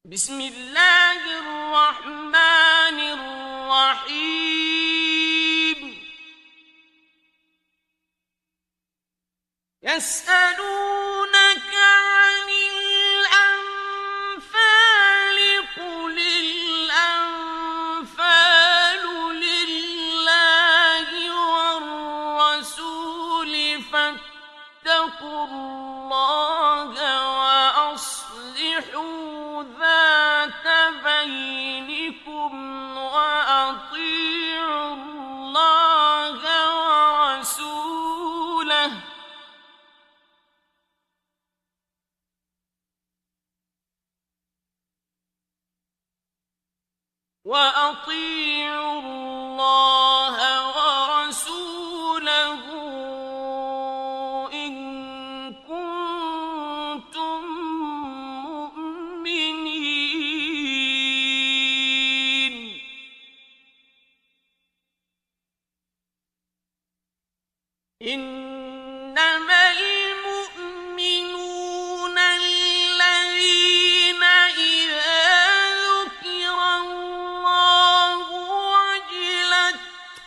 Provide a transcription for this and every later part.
بسم الله الرحمن الرحيم يسألونك عن الأنفال قل الأنفال لله والرسول فاتقوا الله وأصلحوا ذات بينكم وأطيعوا الله ورسوله إن كنتم مؤمنين إنما المؤمنون الذين إذا ذكر الله وجلت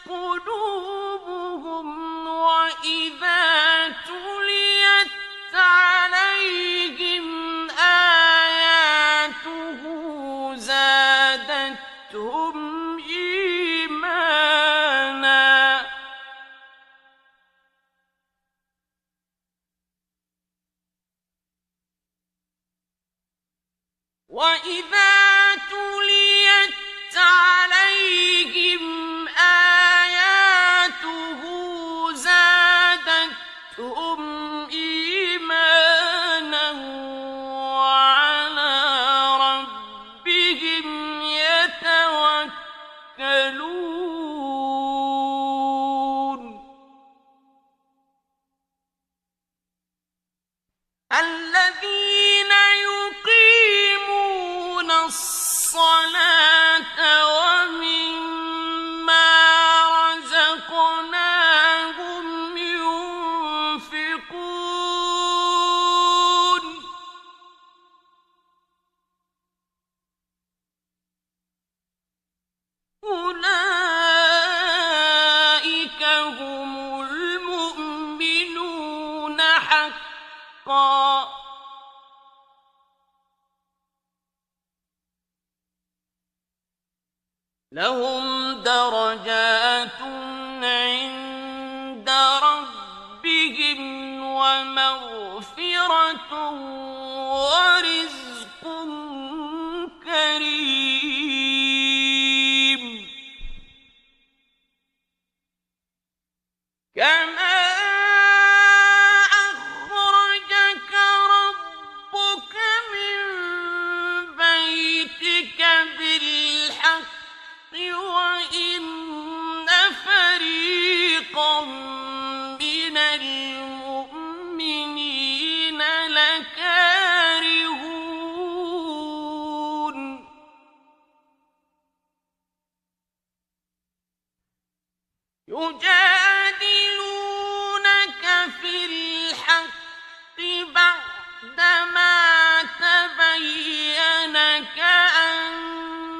قلوبهم وإذا تليت عليهم آياته زادتهم إيمانا وإذا تليت عليهم آياته زادتهم إيمانا وعلى ربهم يتوكلون الذين يقيمون الصلاة ومما رزقناهم ينفقون أولئك هم المؤمنون حقا لهم درجات عند ربهم ومغفرة ورزق كريم كما أخرجك ربك من بيتك بالحق وإن فريقا من المؤمنين لكارهون يجادلونك في الحق بعدما تبين كأنما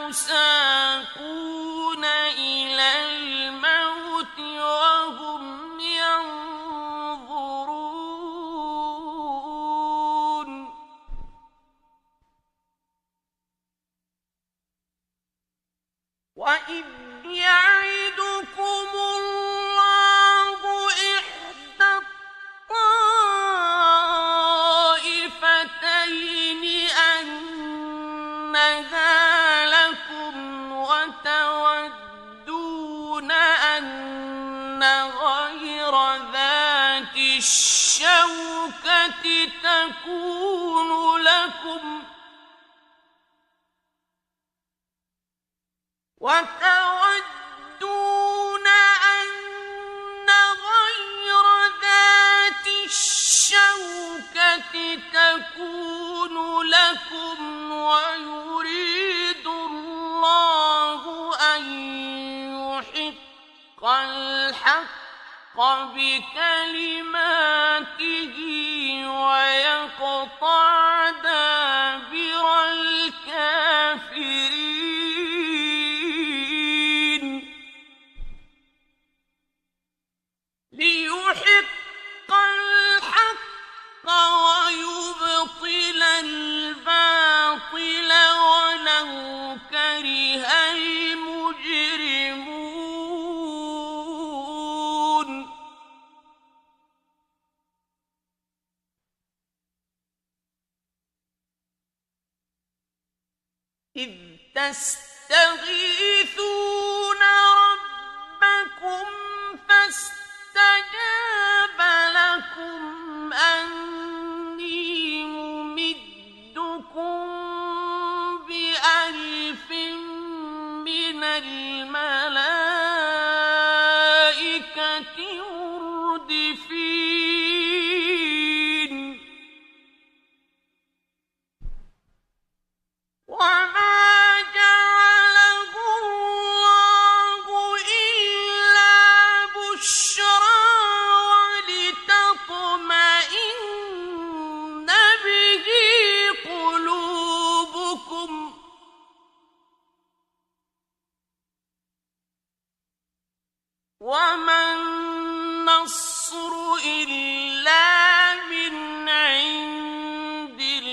يساقون إلى الموت وهم ينظرون وإذ يعدكم الله إحدى الطائفتين أنها لكم وتودون أن غير ذات الشوكة تكون لكم وتودون أن غير ذات الشوكة تكون لكم ويريد الله أن يحق الحق بكلماته ويقطع دابر إذ تستغيثون ربكم فاستجاب لكم أني ممدكم بألف من الملائكة مردفين وما جعله الله إلا بشرى ولتطمئن به قلوبكم وما النصر إلا من عند الله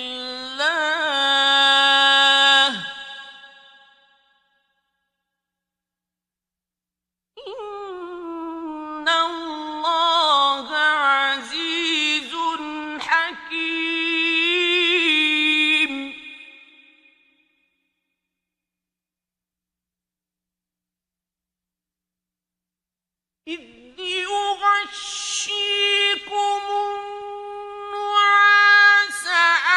إن الله عزيز حكيم إذ يغشيكم النعاس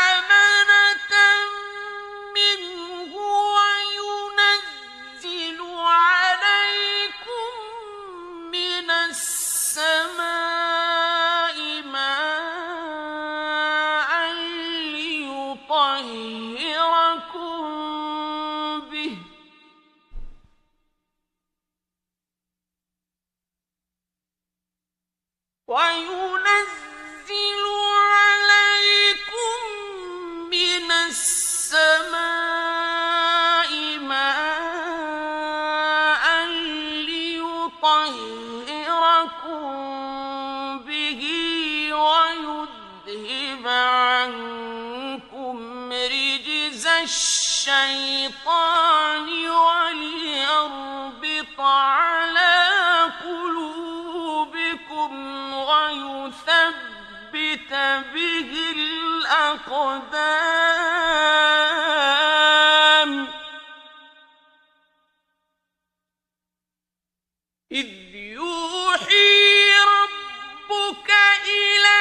أمنة منه وينزل عليكم من السماء ماء ليطهركم به وينزل عليكم من السماء ماء ليطهركم به ويذهب عنكم رجز الشيطان وليربط على قلوبكم ويثبت به الأقدام إذ يوحي ربك إلى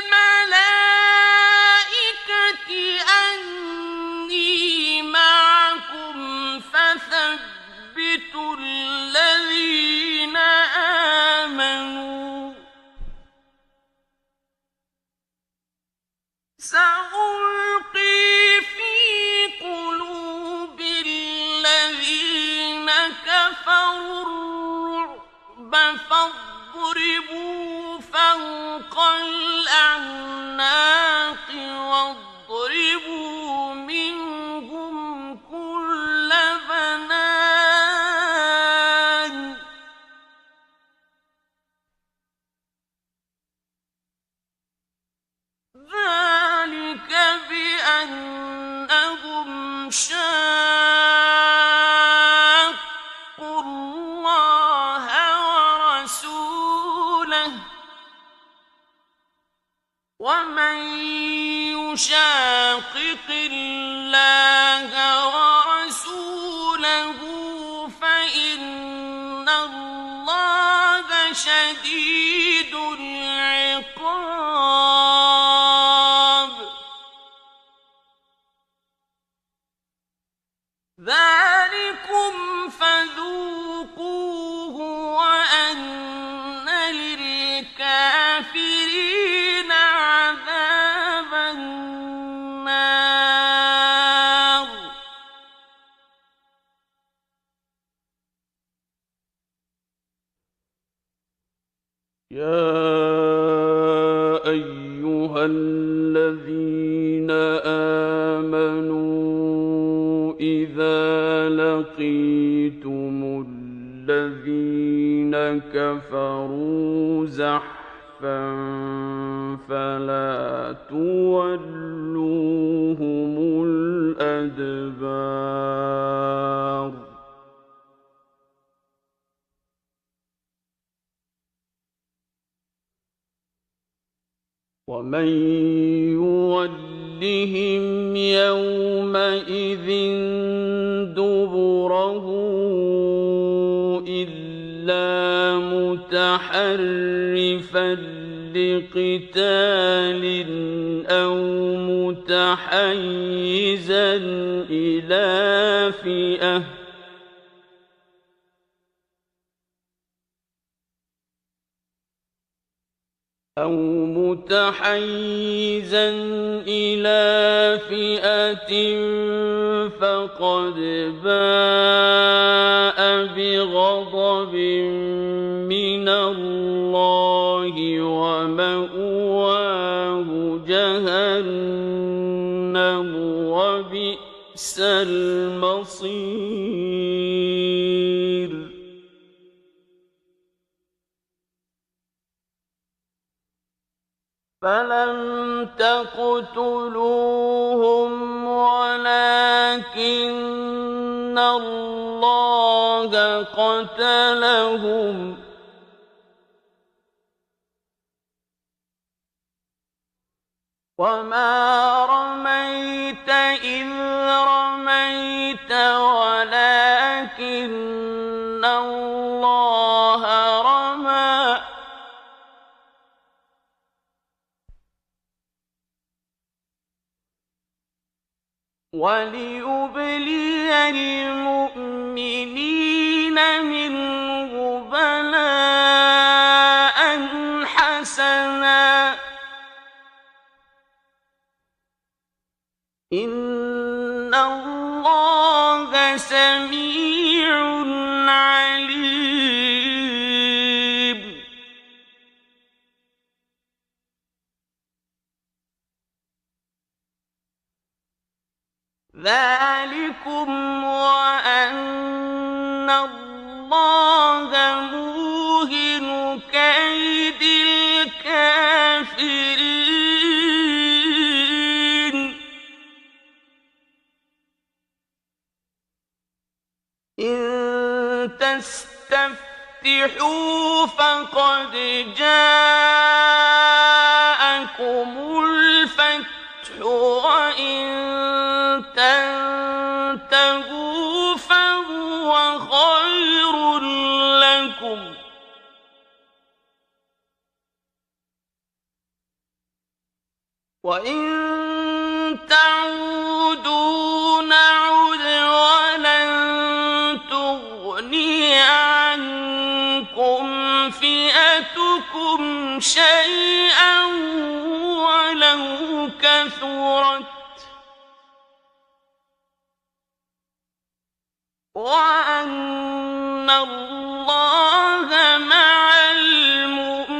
الملائكة أني معكم فثبتوا الذين آمنوا سألقي في قلوب الذين كفروا الرعب فاضربوا فوق الأعناق واضربوا منهم كل بنان ذلك بأنهم شاقوا الله ورسوله ومن يشاقق الله ورسوله فإن الله شديد العقاب ذلكم فذوقوه وأن للكافرين عذاب النار يا أيها الذين آمنوا إذا لقيتم الذين كفروا زحفا فلا تولوهم الأدبار ومن يولهم لِكُلِّهِمْ يَوْمَئِذٍ دُبُرَهُ إِلَّا مُتَحَرِّفًا لِقِتَالٍ أَوْ مُتَحَيِّزًا إِلَىٰ فِئَةٍ فَقَدْ بَاءَ بِغَضَبٍ مِّنَ اللَّهِ وَمَأْوَاهُ جَهَنَّمُ وَبِئْسَ الْمَصِيرُ فَلَمْ تَقْتُلُوهُمْ وَلَٰكِنَّ اللَّهَ قَتَلَهُمْ ۚ وَمَا رَمَيْتَ إِذْ رَمَيْتَ وَلَٰكِنَّ اللَّهَ رَمَىٰ ۚ وَلِيُبْلِيَ الْمُؤْمِنِينَ مِنْهُ بَلَاءً حَسَنًا ۚ إِنَّ اللَّهَ سَمِيعٌ عَلِيمٌ ذَٰلِكُمْ وَأَنَّ اللَّهَ مُوهِنُ كَيْدِ الْكَافِرِينَ إِن تَسْتَفْتِحُوا فَقَدْ جَاءَكُمُ الْفَتْحُ وَإِن تَنتَهُوا فَهُوَ خَيْرٌ لَّكُمْ ۖ وَإِن تَعُودُوا نَعُدْ وَلَن تُغْنِيَ عَنكُمْ فِئَتُكُمْ شَيْئًا وَلَوْ كَثُرَتْ ۚ وَأَنَّ اللَّهَ مَعَ الْمُؤْمِنِينَ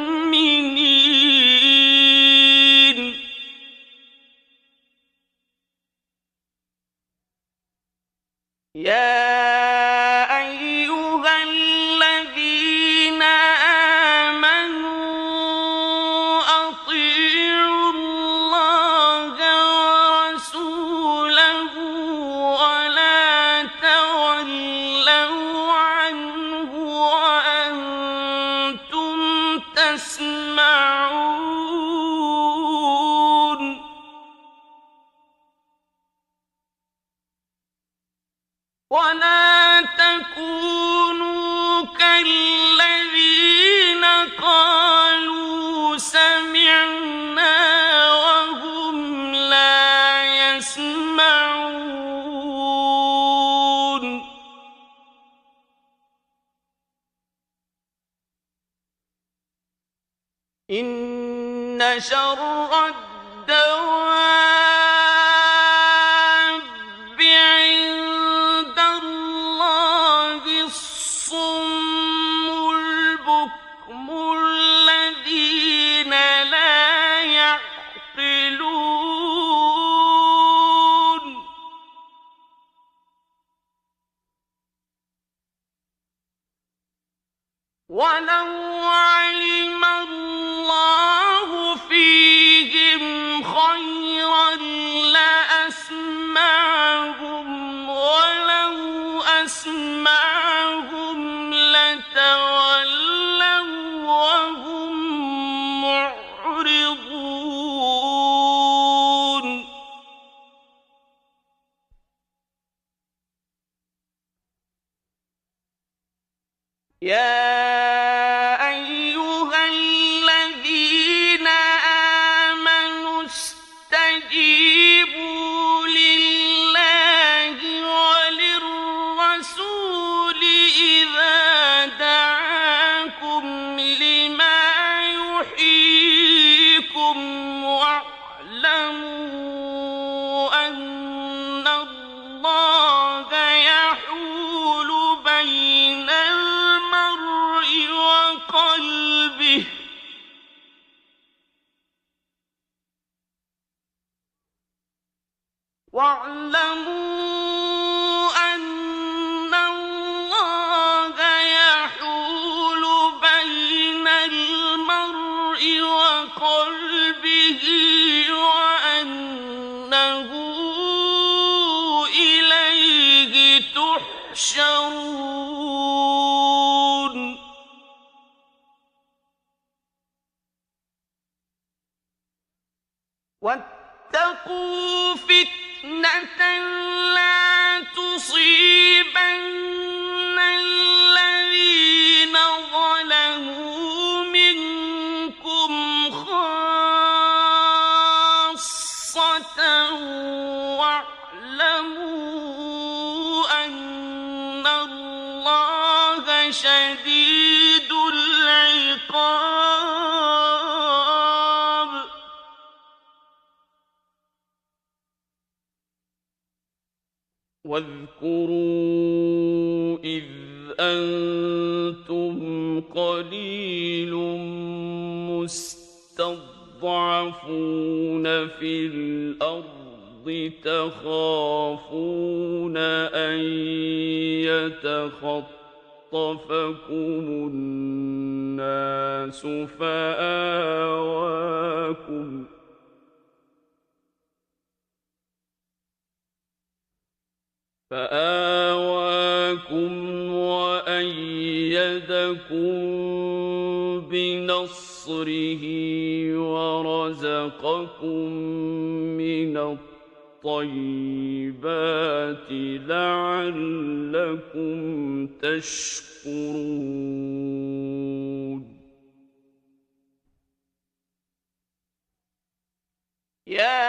يَا أَيُّهَا الَّذِينَ آمَنُوا أَطِيعُوا اللَّهَ وَرَسُولَهُ وَلَا تَوَلَّوْا عَنْهُ وَأَنتُمْ تَسْمَعُونَ وَلَا تَكُونُوا كَالَّذِينَ قَالُوا سَمِعْنَا وَهُمْ لَا يَسْمَعُونَ إِنَّ شَرَّ الدَّوَابِّ عِندَ اللَّهِ الصُّمُّ الْبُكْمُ الَّذِينَ لَا يَعْقِلُونَ وَلَوْ عَلِمَ اللَّهُ فِيهِمْ خَيْرًا لَّأَسْمَعَهُمْ ۖ وَلَوْ أَسْمَعَهُمْ لَتَوَلَّوا وَّهُم مُّعْرِضُونَ يا أيها الذين آمنوا استجيبوا لله وللرسول إذا دعاكم لما يحييكم واعلموا أن الله يحول بين المرء وقلبه واعلموا أن الله يحول بين المرء وقلبه وأنه إليه تحشرون واتقوا فتنة لا تصيبن الذين ظلموا منكم خاصة واعلموا أن الله شديد العقاب واذكروا إذ أنتم قليل مستضعفون في الأرض تخافون أن يتخطفكم الناس فآواكم وأيدكم بنصره ورزقكم من الطيبات لعلكم تشكرون يا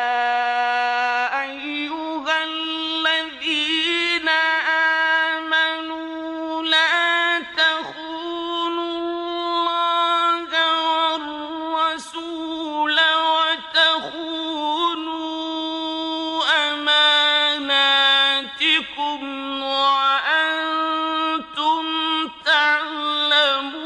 أيها الذين آمنوا لا تخونوا الله والرسول وتخونوا أماناتكم وأنتم تعلمون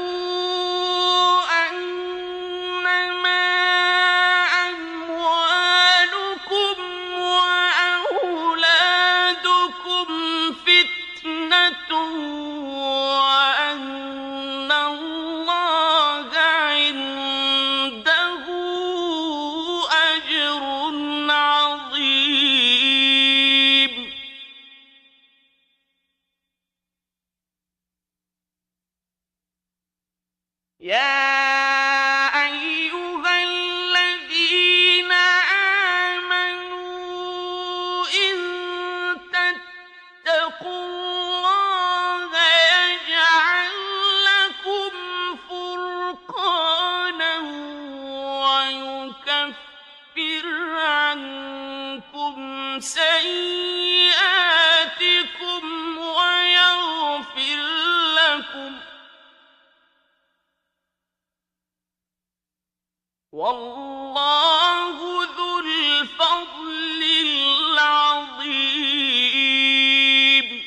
واعلموا أنما أموالكم وأولادكم فتنة وأن الله عنده أجر عظيم يا أيها الذين آمنوا إن تتقوا الله يجعل لكم فرقانا ويكفر عنكم سيئاتكم ويغفر لكم والله ذو الفضل العظيم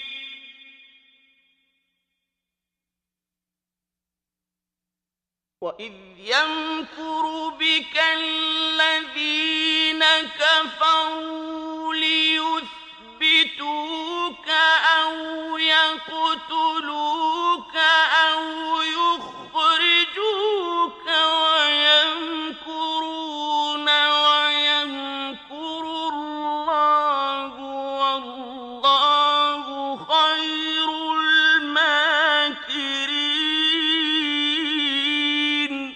وإذ يمكر بك الذين كفروا ليثبتوك أو يقتلوك أو يخرجوك ويمكرون ويمكر الله والله خير الماكرين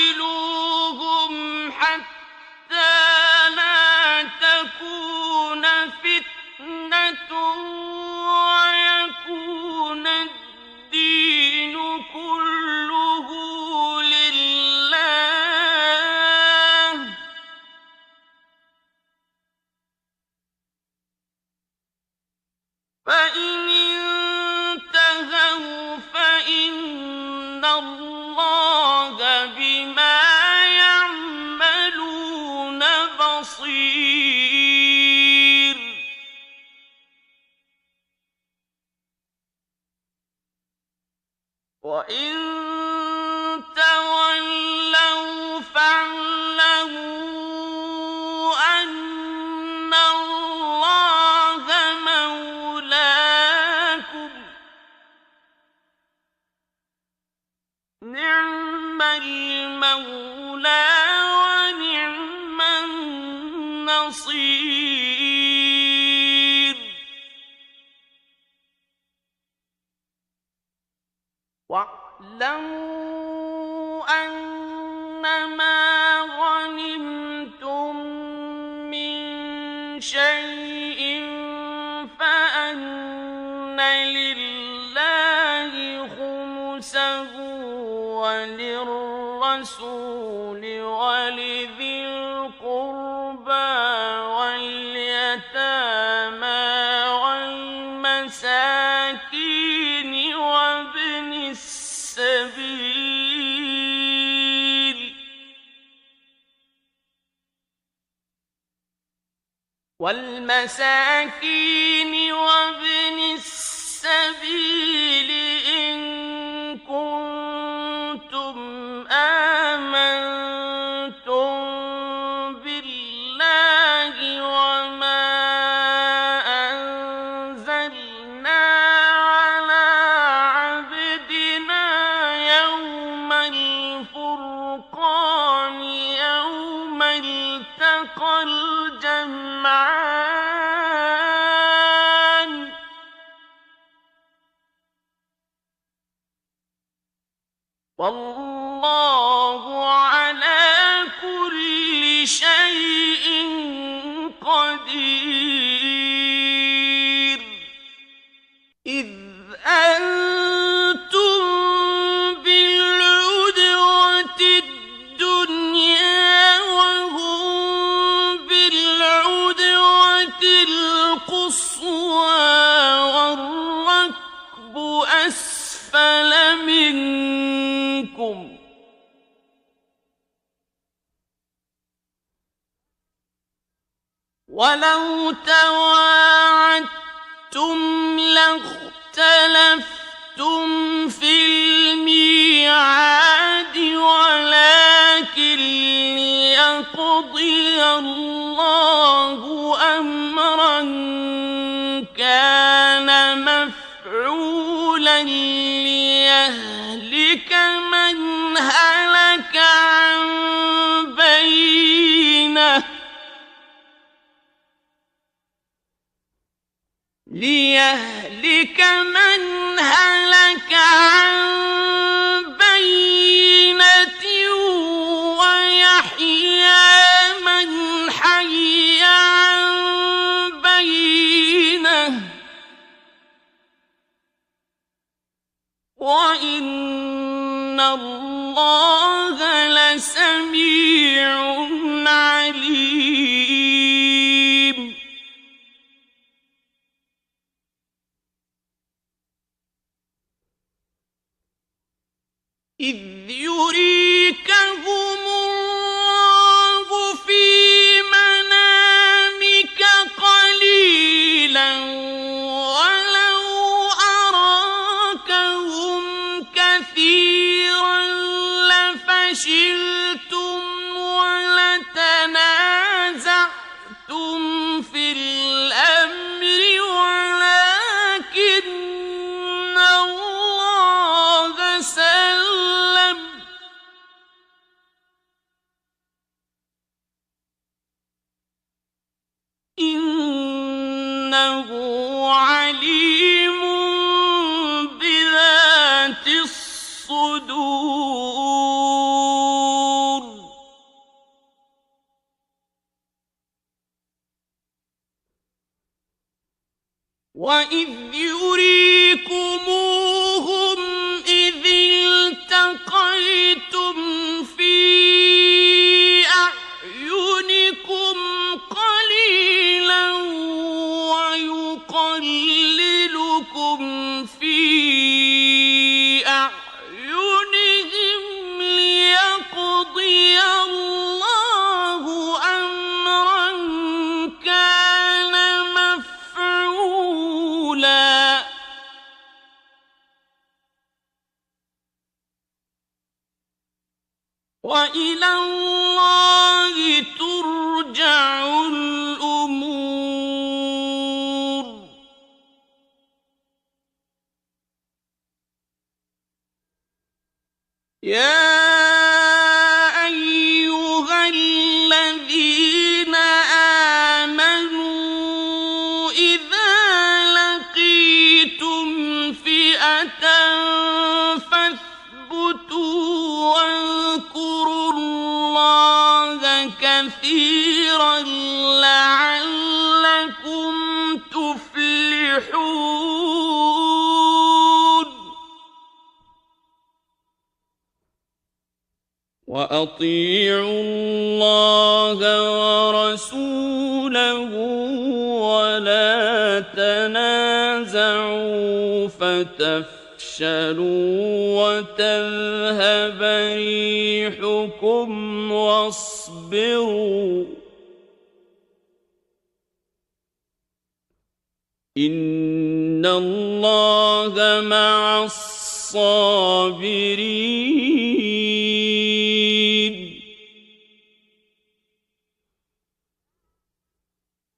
وقاتلوهم حتى لا تكون فتنة ويكون الدين كله لله، فإن انتهوا فإن الله بما يعملون بصير. وإن تولوا فاعلموا أن الله مولاكم، نعم المولى ونعم النصير. واعلموا أنما غنمتم من شيء فأن لله خمسه وللرسول ولذي القربى واليتامى والمساكين وابن السبيل إن كنتم آمنتم بالله وما أنزلنا على عبدنا يوم الفرقان يوم التقى الجمعان، والله على كل شيء قدير. إذ أنتم بالعدوة الدنيا وهم بالعدوة القصوى والركب أسفل منكم، ولو تواعدتم لاختلفتم في الميعاد ولكن ليقضي الله أمرا كان مفعولا ليهلك من هلك عن بينة ويحيى من حي عن بينة، وإن الله لسميع عليم. إذ يريكهم الله في منامك قليلا ولو أراكهم كثيرا لفشلتم ولتنازعتم في الأمر ولكن الله سلم، إنه عليم بذات الصدور. وَإِذْ يُرِيكُمُوهُمْ إِذِ الْتَقَيْتُمْ فِي أَعْيُنِكُمْ قَلِيلًا وَيُقَلِّلُكُمْ فِي أَعْيُنِهِمْ لِيَقْضِيَ اللَّهُ أَمْرًا كَانَ مَفْعُولًا وَإِلَى اللَّهِ تُرْجَعُ الْأُمُورُ يَا أَيُّهَا الَّذِينَ آمَنُوا إِذَا لَقِيتُمْ فِئَةً فَاثْبُتُوا وَاذْكُرُوا اللَّهَ كَثِيرًا لَّعَلَّكُمْ تُفْلِحُونَ وَأَطِيعُوا اللَّهَ وَرَسُولَهُ وَلَا تَنَازَعُوا فَتَفْشَلُوا وَتَذْهَبَ رِيحُكُمْ وَاصْبِرُوا إِنَّ اللَّهَ مَعَ الصَّابِرِينَ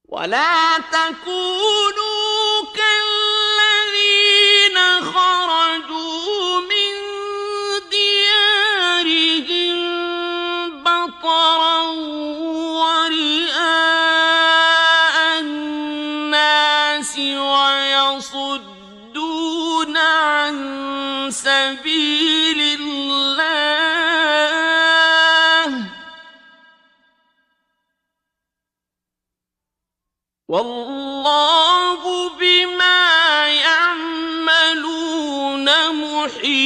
وَلَا تَكُونُوا كَالَّذِينَ خَرَجُوا مِن دِيَارِهِم بَطَرًا وَرِئَاءَ النَّاسِ وَيَصُدُّونَ عَن سَبِيلِ اللَّهِ وَاللَّهُ بِمَا يَعْمَلُونَ مُحِيطٌ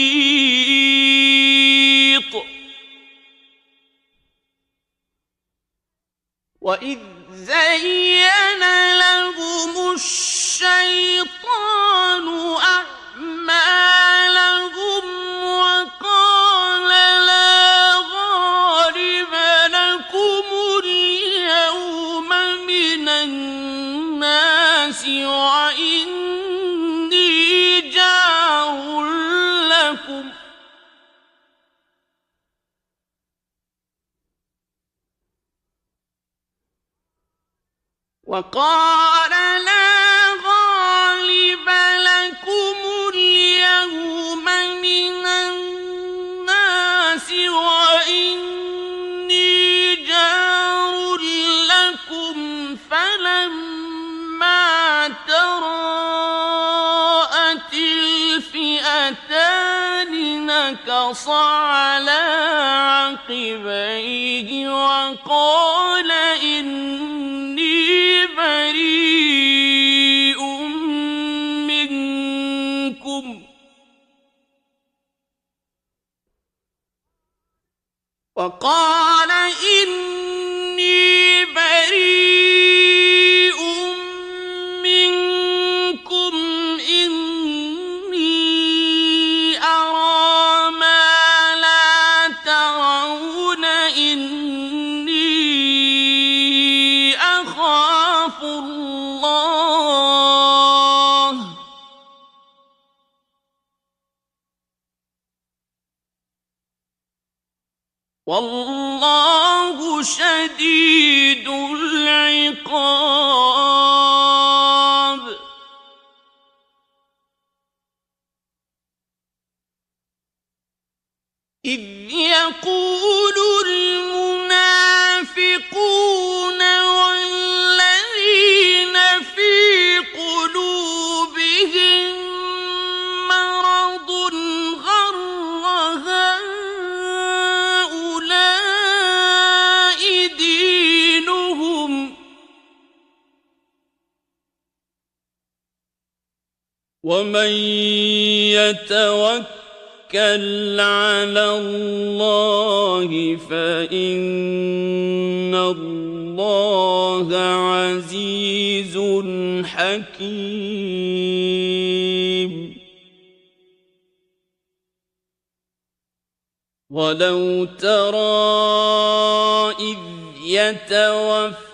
وَإِذْ زَيَّنَ لَهُمُ الشَّيْطَانُ أَعْمَالَهُمْ وَقَالَ لَا غَالِبَ لَكُمُ الْيَوْمَ مِنَ النَّاسِ وَإِنِّي جَارٌ لَّكُمْ وَقَالَ لَا غَالِبَ لَكُمُ الْيَوْمَ مِنَ النَّاسِ وَإِنِّي جَارٌ لَّكُمْ فَلَمَّا تَرَاءَتِ الْفِئَتَانِ نَكَصَ عَلَىٰ عَقِبَيْهِ وَقَالَ إِنِّي بَرِيءٌ منكم إِنِّي أَرَىٰ مَا لَا تَرَوْنَ إِنِّي أَخَافُ اللَّهَ وَاللَّهُ شَدِيدُ الْعِقَابِ إِذْ يَقُولُ الْمُنَافِقُونَ وَالَّذِينَ فِي قُلُوبِهِم مَّرَضٌ غَرَّ هَٰؤُلَاءِ دِينُهُمْ ومن يتوكل على الله فإن الله عزيز حكيم. ولو ترى إذ يتوفى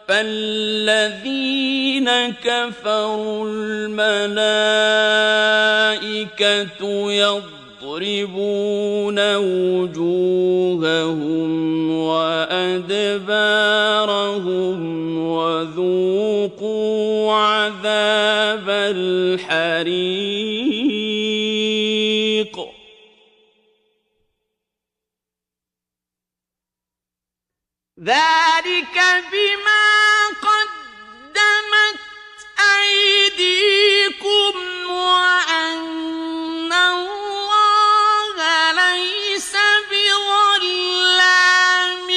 فالذين كفروا الملائكة يضربون وجوههم وأدبارهم وذوقوا عذاب الحريق. ذلك بما قدمت أيديكم وأن الله ليس بظلام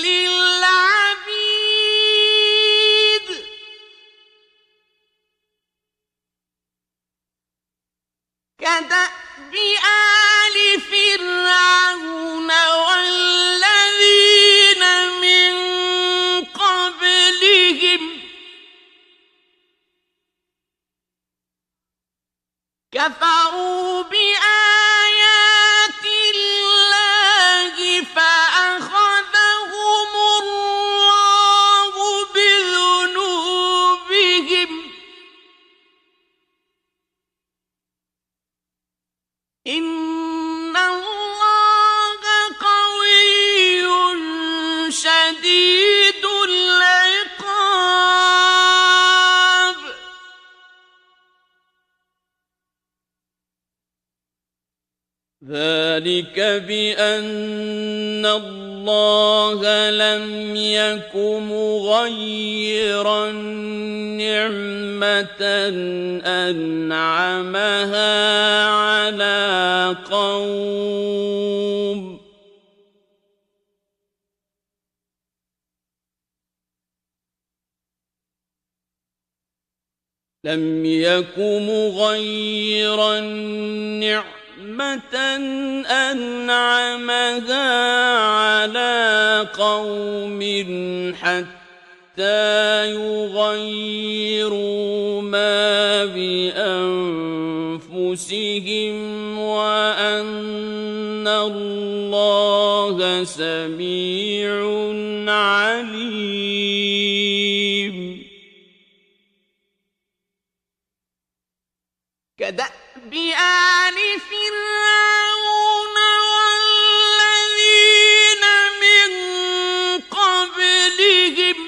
للعبيد. كدأب آل فرعون والذين من قبلهم كفروا بآيات الله فأخذهم الله بذنوبهم إن الله قوي شديد العقاب. ذلك بأن الله لم يك مغيرا نعمة أنعمها على قوم لم يك مغيرا نعمة أنعمها على قوم حتى يغيروا ما بأنفسهم وأن الله سميع عليم. كدأب آل فرعون والذين من قبلهم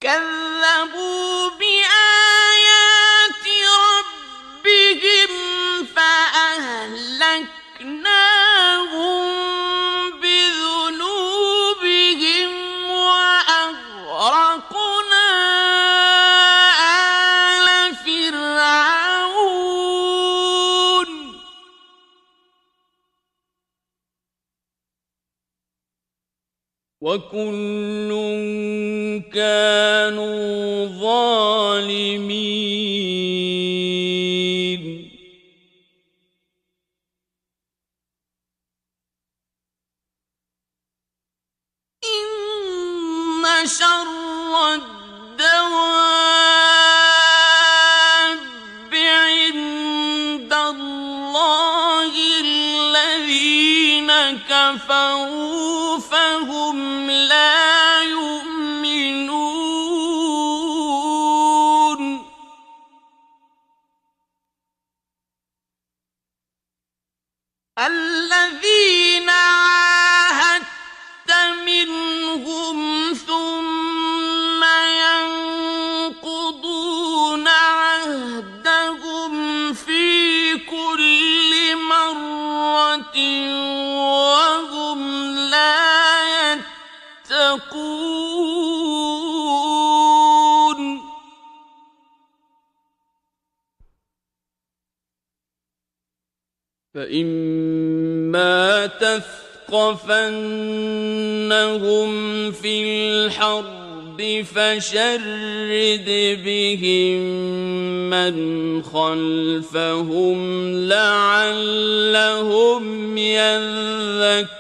كذبوا بآيات ربهم فأهلكناهم بذنوبهم وأغرقنا آل فرعون وكل كانوا ظالمين. إن شر الدواب عند الله الذين كفروا فهم لا يؤمنون. الذين عاهدت منهم ثم ينقضون عهدهم في كل مرة وهم لا يتقون. فإما تثقفنهم في الحرب فشرد بهم من خلفهم لعلهم يذكرون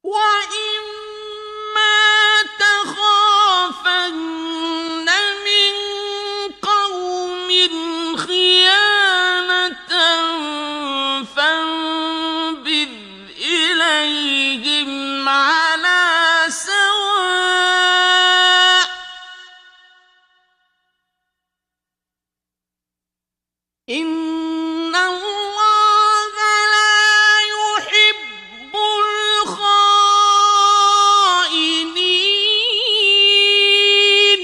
وإما تخافن من قوم خيانة فانبذ إليهم على سواء إن الله لا يحب الخائنين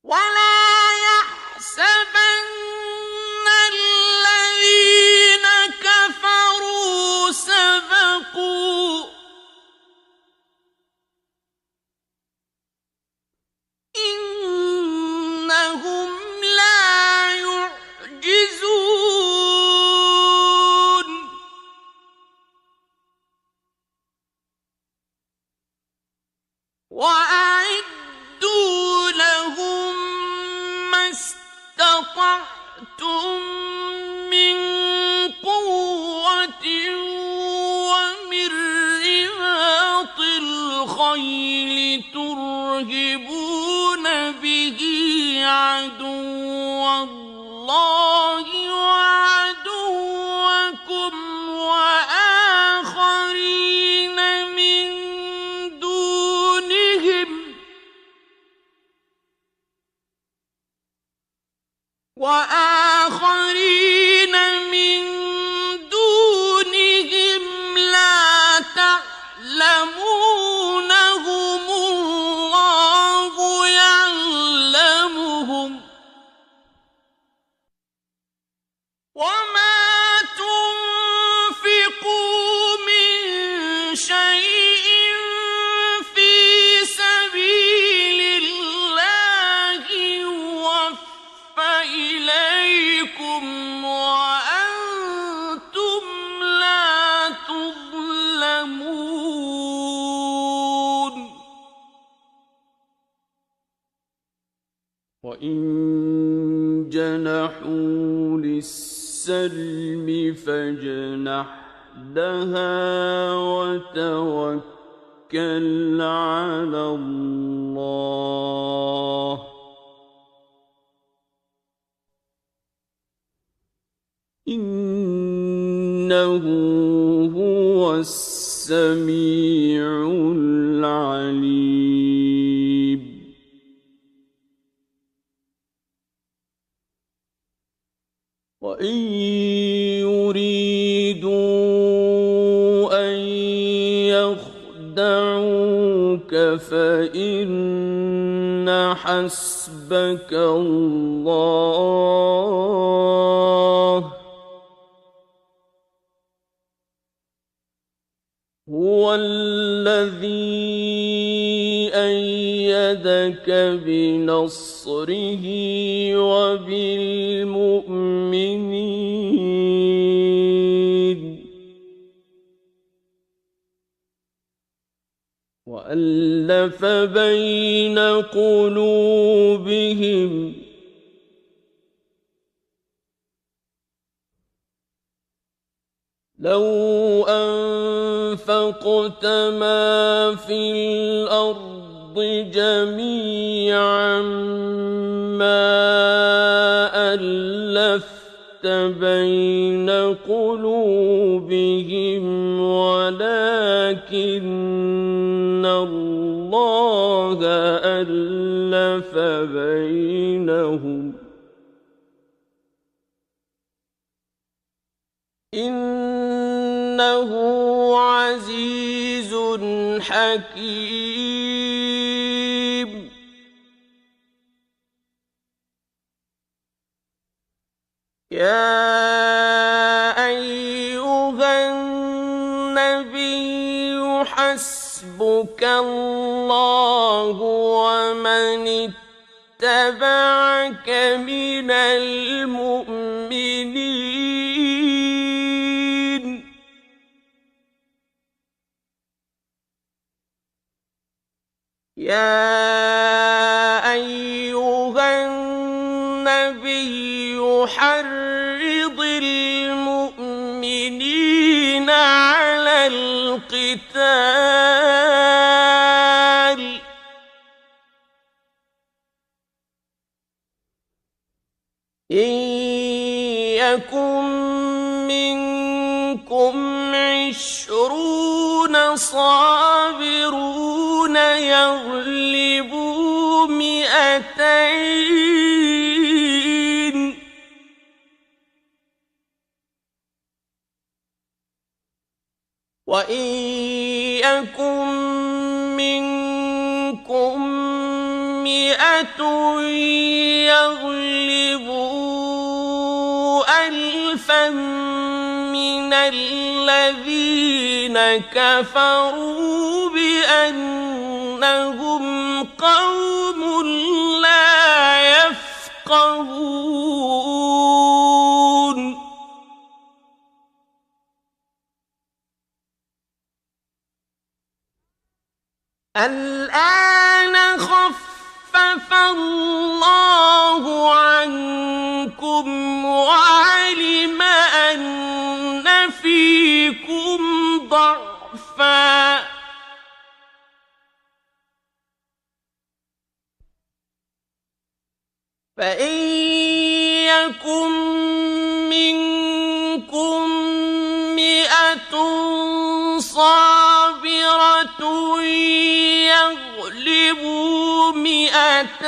ولا يحسبن الذين كفروا سبقوا إنهم لا يعجزون وأعدوا لهم ما استطعتم من قوة ومن رباط الخيل ترهبون به عدو الله وعدوكم وآخرين من دونهم لا تعلمونهم الله يعلمهم وما تنفقوا من شيء في سبيل الله يوفى إليكم وأنتم لا تظلمون وإن جنحوا للسلم فاجنح لها وتوكل على الله إنه هو السميع العليم وإن يريدوا أن يخدعوك فإن حسبك الله هو الذي أيدك بنصره وبالمؤمنين وألف بين قلوبهم لو أنفقت ما في الأرض جميعا ما ألفت بين قلوبهم ولكن الله ألف بينهم إنه عزيز حكيم يا أيها النبي حسبك الله ومن اتبعك من المؤمنين يا أيها النبي حرض المؤمنين على القتال إن يكن منكم 20 صابرون يغلبوا 200 وإن يكن منكم 100 يغلبوا 1000 من الذين كفروا بأنهم قوم لا يفقهون الآن خفف الله عنكم وعلم أن فيكم ضعفا فإن يكن منكم 100 صابرة يغلبوا 200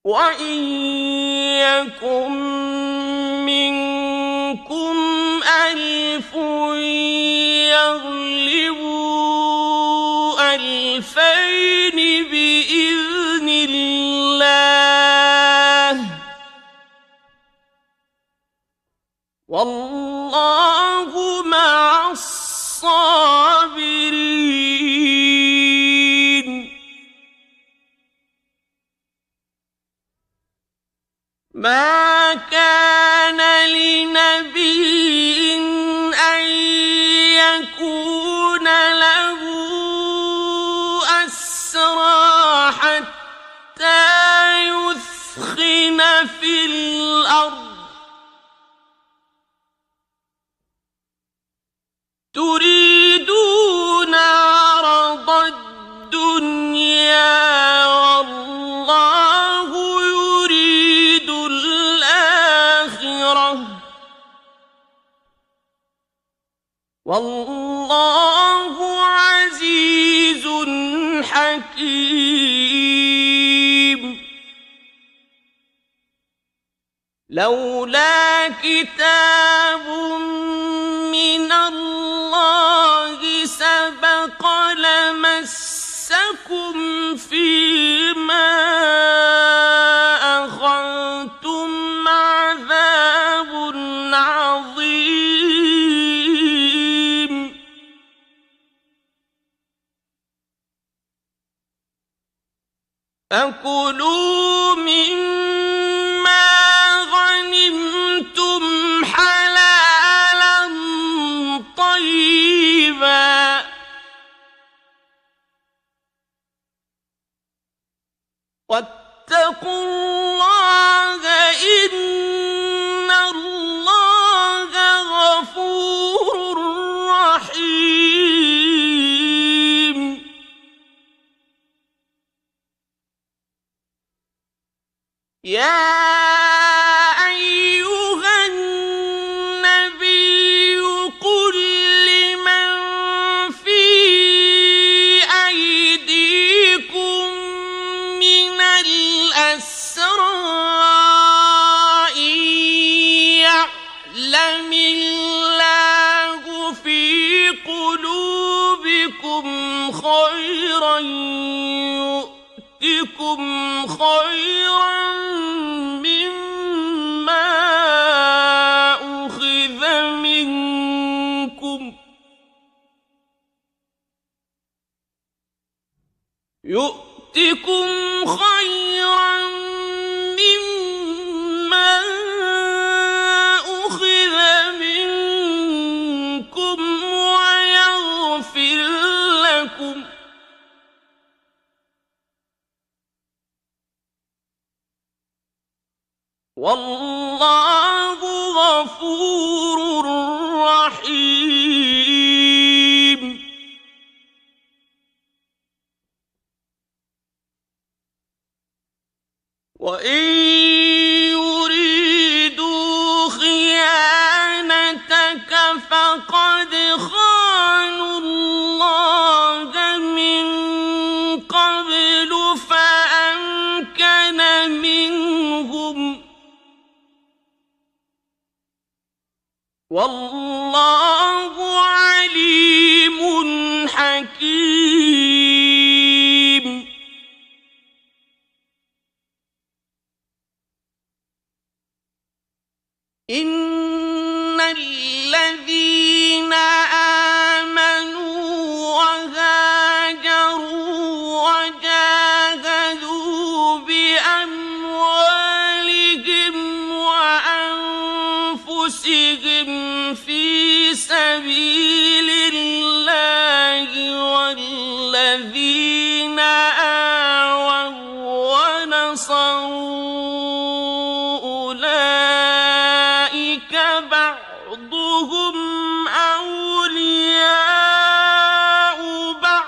وإن يكن منكم 1000 يغلبوا 2000 بإذن الله والله مع الصابرين ما كان لنبي أن يكون له أسرى حتى يثخن في الأرض تريدون عرض الدنيا والله يريد الآخرة والله عزيز حكيم لولا كتاب من الله سبق لمسكم فيما أخذتم عذاب عظيم فكلوا مما غنمتم حلالا طيبا واتقوا الله إن الله غفور رحيم يا أيها النبي قل لمن في أيديكم من الأسرى إن يعلم الله في قلوبكم خيرا يؤتكم خيرا والله غفور رحيم. وإن يريدوا خيانتك فقد خانوا الله من قبل فأمكن منهم، والله عليم حكيم. إن الذين آمنوا وهاجروا وجاهدوا بأموالهم وأنفسهم في سبيل الله والذين آووا ونصروا بعضهم أولياء بعض،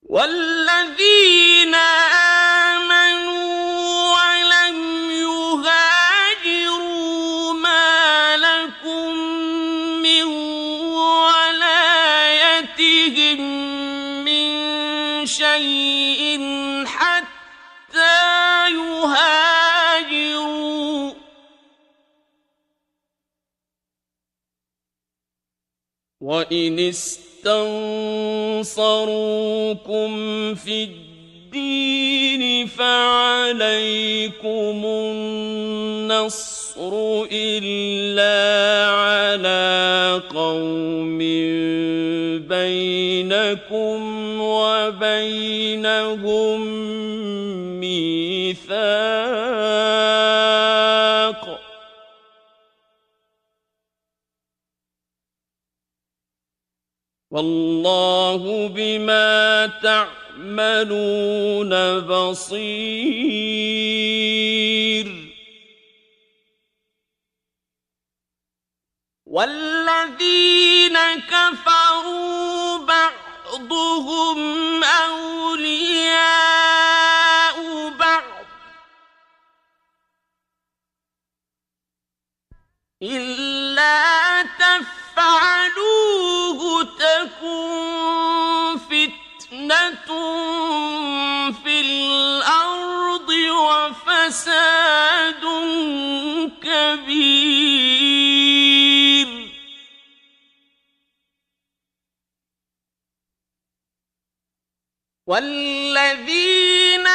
والذين آمنوا ولم يهاجروا ما لكم من ولايتهم من شيء حتى يهاجروا، وإن استنصروكم في الدين فعليكم النصر إلا على قوم بينكم وبينهم ميثاق، والله بما تعملون بصير. والذين كفروا بعضهم أولياء بعض إلا تفعلوه تكن فتنة في الأرض وفساد كبير. والذين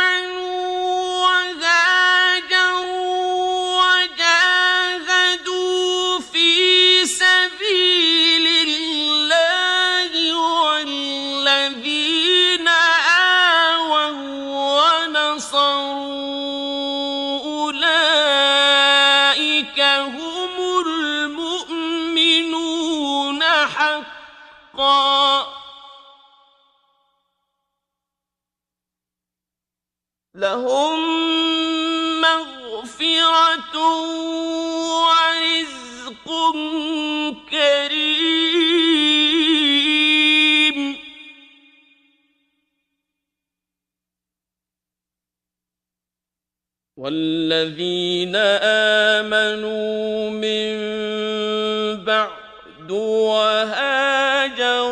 آمنوا وهاجروا وجاهدوا في سبيل الله والذين آووا ونصروا أولئك هم المؤمنون حقا، لهم مغفرة ورزق كريم. والذين آمنوا من بعد وهاجروا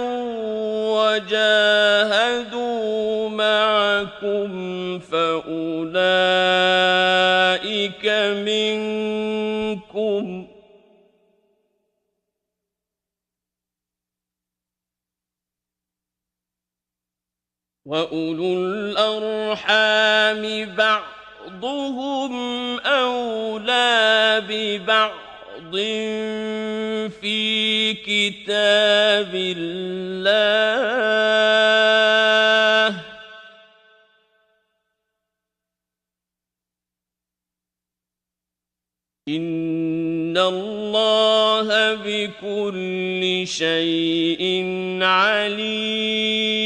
وجاهدوا معكم فأولئك منكم، وأولو الأرحام بعضهم أولى ببعض في كتاب الله، إن الله بكل شيء عليم.